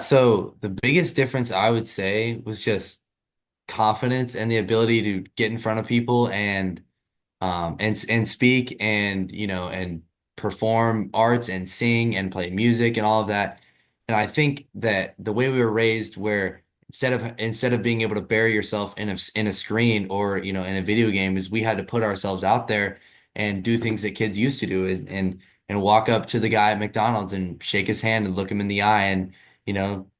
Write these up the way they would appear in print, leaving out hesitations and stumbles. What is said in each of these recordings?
So the biggest difference I would say was just confidence and the ability to get in front of people and speak and and perform arts and sing and play music and all of that. And I think that the way we were raised, where instead of being able to bury yourself in a screen or in a video game, is we had to put ourselves out there and do things that kids used to do, and walk up to the guy at McDonald's and shake his hand and look him in the eye and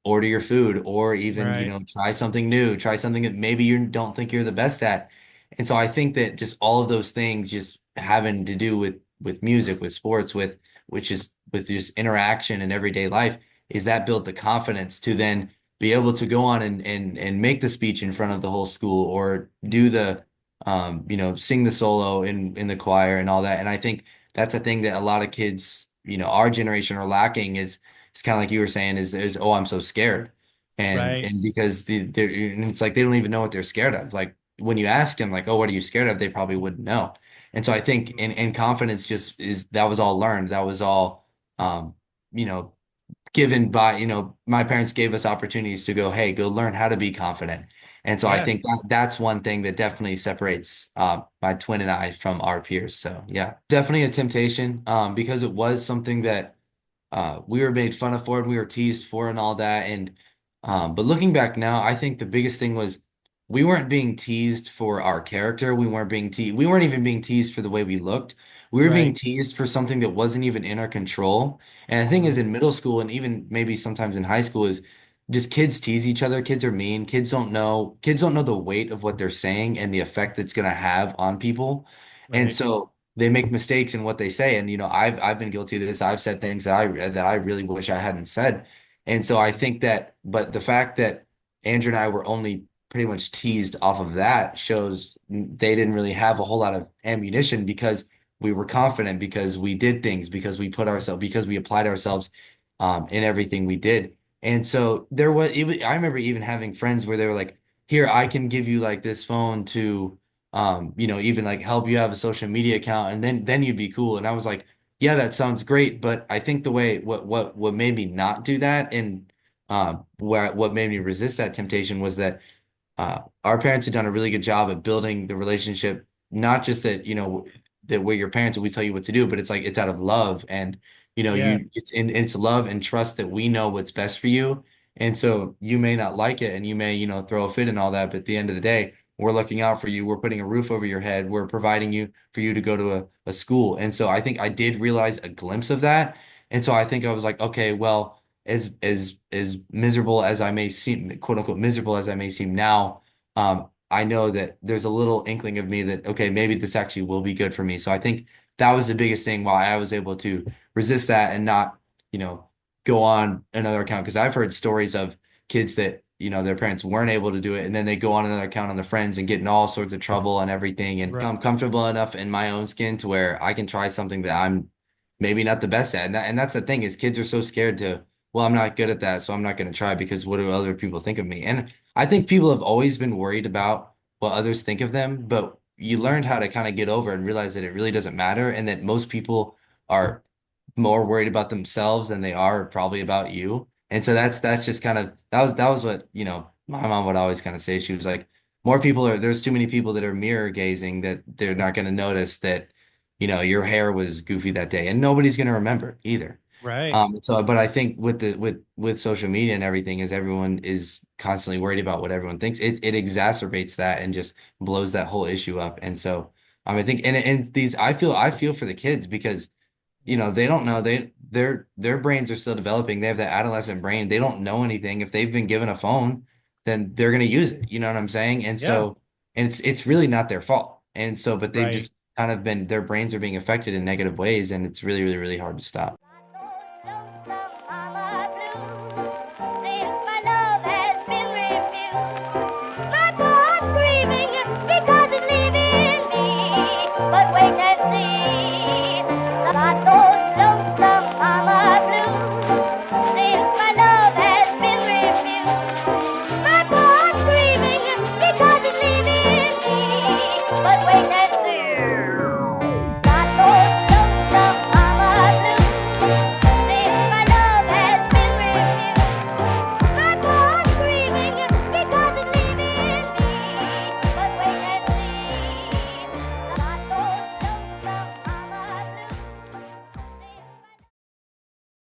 order your food, or even Right. try something new, try something that maybe you don't think you're the best at. And so I think that just all of those things just having to do with music, with sports, which is with just interaction in everyday life, is that built the confidence to then be able to go on and make the speech in front of the whole school, or do the sing the solo in the choir and all that. And I think that's a thing that a lot of kids, our generation, are lacking, is it's kind of like you were saying, is oh, I'm so scared. And Right. and because and it's like they don't even know what they're scared of. Like when you ask them, like, oh, what are you scared of? They probably wouldn't know. And so I think and confidence just is, that was all learned. That was all um, you know, given by, my parents gave us opportunities to go, hey, go learn how to be confident. And so I Yeah. think that's one thing that definitely separates my twin and I from our peers. So yeah, definitely a temptation, because it was something that we were made fun of for and we were teased for and all that. And but looking back now, I think the biggest thing was we weren't being teased for our character. We weren't even being teased for the way we looked. We were being Right. teased for something that wasn't even in our control. And the thing is, Mm. in middle school and even maybe sometimes in high school, is just kids tease each other. Kids are mean. Kids don't know the weight of what they're saying and the effect that's going to have on people. And Right. so they make mistakes in what they say. And I've been guilty of this. I've said things that I really wish I hadn't said. And so I think that, but the fact that Andrew and I were only pretty much teased off of that shows they didn't really have a whole lot of ammunition, because we were confident, because we did things, because we applied ourselves in everything we did. And so I remember even having friends where they were like, here, I can give you like this phone to even like help you have a social media account, and then you'd be cool. And I was like, yeah, that sounds great. But I think the way what made me not do that, and what made me resist that temptation, was that our parents had done a really good job at building the relationship. Not just that, that we're your parents and we tell you what to do, but it's like it's out of love, and Yeah. it's love and trust that we know what's best for you. And so you may not like it, and you may, throw a fit and all that, but at the end of the day, we're looking out for you. We're putting a roof over your head. We're providing you for you to go to a school. And so I think I did realize a glimpse of that. And so I think I was like, okay, well, as miserable as I may seem, quote unquote, miserable as I may seem now, I know that there's a little inkling of me that, okay, maybe this actually will be good for me. So I think that was the biggest thing why I was able to resist that and not, you know, go on another account. Because I've heard stories of kids that, their parents weren't able to do it, and then they go on another account on the friends and get in all sorts of trouble and everything. And Right. I'm comfortable enough in my own skin to where I can try something that I'm maybe not the best at. And that's the thing, is kids are so scared to, well, I'm not good at that, so I'm not going to try, because what do other people think of me? And I think people have always been worried about what others think of them, but you learned how to kind of get over and realize that it really doesn't matter, and that most people are more worried about themselves than they are probably about you. And so that's just kind of, that was what, my mom would always kind of say. She was like, there's too many people that are mirror gazing, that they're not going to notice that, your hair was goofy that day, and nobody's going to remember either. Right. But I think with social media and everything, is everyone is constantly worried about what everyone thinks. It exacerbates that and just blows that whole issue up. And so I think, and these, I feel for the kids, because they don't know, their brains are still developing. They have that adolescent brain. They don't know anything. If they've been given a phone, then they're going to use it. You know what I'm saying? And Yeah. so, and it's really not their fault. And so, but they've Right. just kind of been, their brains are being affected in negative ways, and it's really, really, really hard to stop.